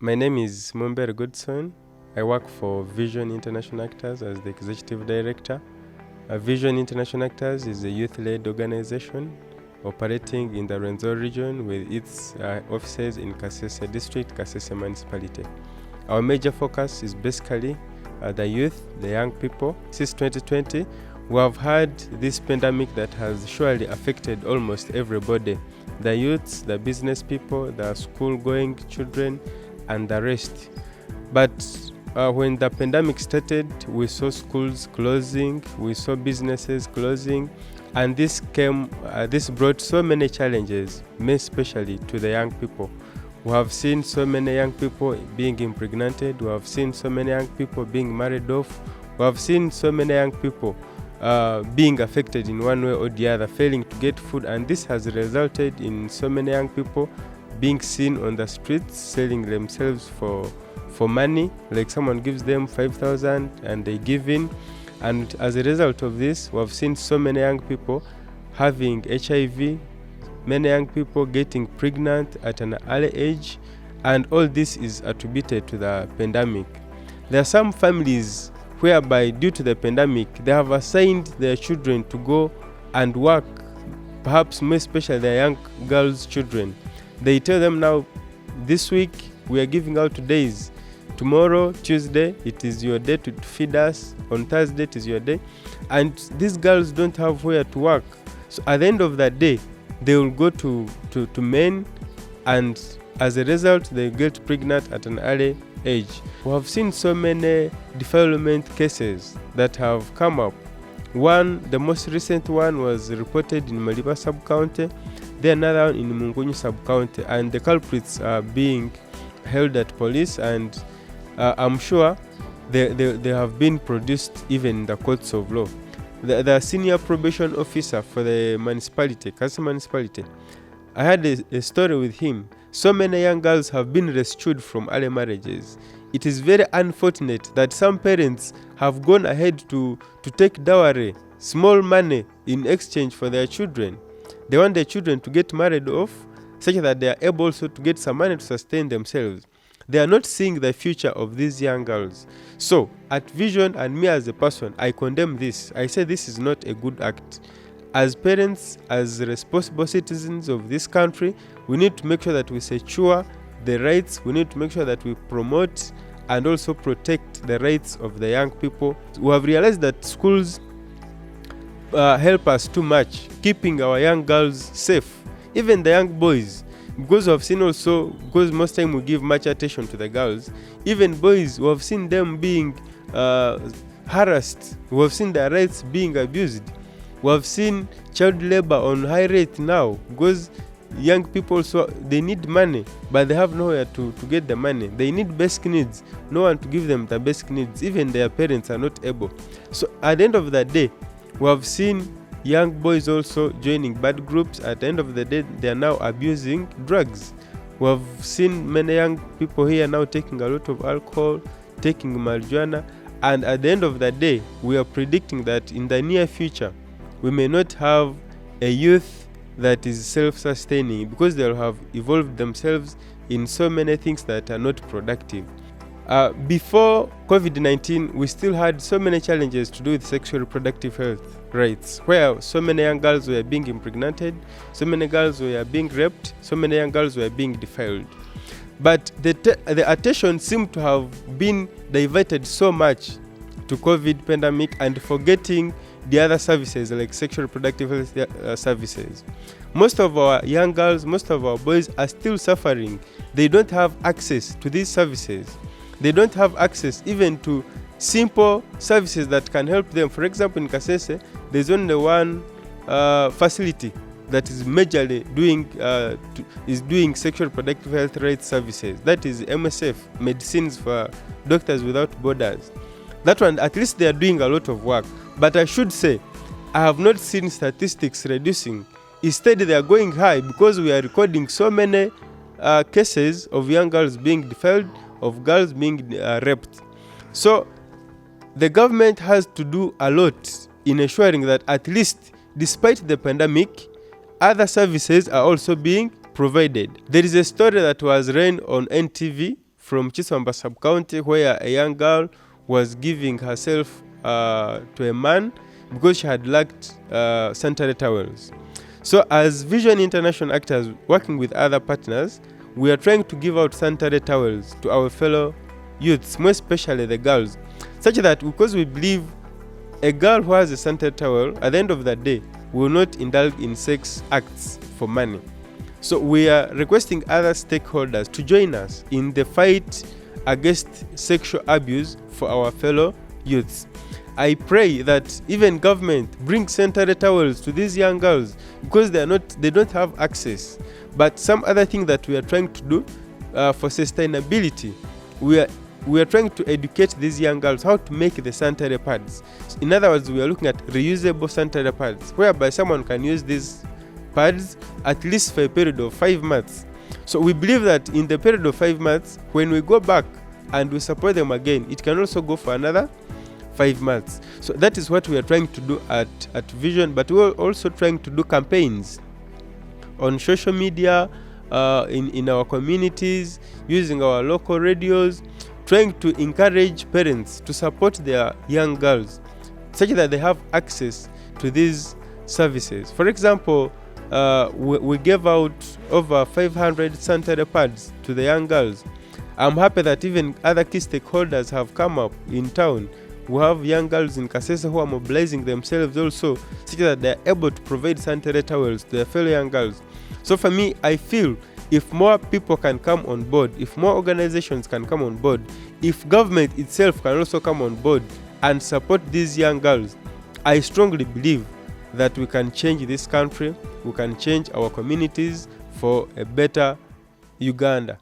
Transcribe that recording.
My name is Mumber Goodson. I work for Vision International Actors as the Executive Director. Vision International Actors is a youth-led organization operating in the Rwenzori region with its offices in Kasese district, Kasese municipality. Our major focus is basically the youth, the young people. Since 2020, we have had this pandemic that has surely affected almost everybody. The youths, the business people, the school-going children, and the rest. But when the pandemic started, we saw schools closing, we saw businesses closing, and this brought so many challenges, especially to the young people. We have seen so many young people being impregnated, we have seen so many young people being married off, we have seen so many young people being affected in one way or the other, failing to get food, and this has resulted in so many young people being seen on the streets selling themselves for money, like someone gives them 5,000 and they give in. And as a result of this, we have seen so many young people having HIV, many young people getting pregnant at an early age, and all this is attributed to the pandemic. There are some families whereby, due to the pandemic, they have assigned their children to go and work, perhaps more especially their young girls' children. They tell them, now, this week we are giving out days. Tomorrow, Tuesday, it is your day to feed us. On Thursday, it is your day. And these girls don't have where to work. So at the end of that day, they will go to men, and as a result, they get pregnant at an early age. We have seen so many defilement cases that have come up. The most recent one was reported in Maliba sub-county, then another one in Mungunyu sub-county, and the culprits are being held at police, and I'm sure they have been produced even in the courts of law. The senior probation officer for the municipality, Kasese municipality, I had a story with him. So many young girls have been rescued from early marriages. It is very unfortunate that some parents have gone ahead to take dowry, small money, in exchange for their children. They want their children to get married off such that they are able also to get some money to sustain themselves. They are not seeing the future of these young girls. So, at Vision and me as a person, I condemn this. I say this is not a good act. As parents, as responsible citizens of this country, we need to make sure that we secure the rights. We need to make sure that we promote and also protect the rights of the young people. We have realized that schools help us too much, keeping our young girls safe, even the young boys. Because we have seen also, because most time we give much attention to the girls, even boys, we have seen them being harassed. We have seen their rights being abused. We have seen child labor on high rate now, because young people, so they need money, but they have nowhere to get the money. They need basic needs, no one to give them the basic needs. Even their parents are not able. So at the end of the day, we have seen young boys also joining bad groups. At the end of the day, they are now abusing drugs. We have seen many young people here now taking a lot of alcohol, taking marijuana, and at the end of the day, we are predicting that in the near future, we may not have a youth that is self-sustaining, because they'll have evolved themselves in so many things that are not productive. Before COVID-19, we still had so many challenges to do with sexual reproductive health rights, where so many young girls were being impregnated, so many girls were being raped, so many young girls were being defiled. But the attention seemed to have been diverted so much to COVID pandemic and forgetting the other services like sexual reproductive health services. Most of our young girls, most of our boys are still suffering. They don't have access to these services. They don't have access even to simple services that can help them. For example, in Kasese, there's only one facility that is majorly doing sexual reproductive health rights services. That is MSF, Medicines for Doctors Without Borders. That one, at least they are doing a lot of work. But I should say, I have not seen statistics reducing. Instead, they are going high, because we are recording so many cases of young girls being defiled, of girls being raped. So the government has to do a lot in ensuring that, at least despite the pandemic, other services are also being provided. There is a story that was run on NTV from Chiswamba sub-county, where a young girl was giving herself to a man because she had lacked sanitary towels. So as Vision International actors working with other partners, we are trying to give out sanitary towels to our fellow youths, more especially the girls, such that because we believe a girl who has a sanitary towel, at the end of the day, will not indulge in sex acts for money. So we are requesting other stakeholders to join us in the fight against sexual abuse for our fellow youths. I pray that even government brings sanitary towels to these young girls because they don't have access. But some other thing that we are trying to do for sustainability, we are trying to educate these young girls how to make the sanitary pads. In other words, we are looking at reusable sanitary pads, whereby someone can use these pads at least for a period of 5 months. So we believe that in the period of 5 months, when we go back and we support them again, it can also go for another 5 months. So that is what we are trying to do at Vision, but we're also trying to do campaigns on social media, in our communities, using our local radios, trying to encourage parents to support their young girls such that they have access to these services. For example, we gave out over 500 sanitary pads to the young girls. I'm happy that even other key stakeholders have come up in town. We have young girls in Kasese who are mobilizing themselves also, such that they are able to provide sanitary towels to their fellow young girls. So for me, I feel if more people can come on board, if more organizations can come on board, if government itself can also come on board and support these young girls, I strongly believe that we can change this country, we can change our communities for a better Uganda.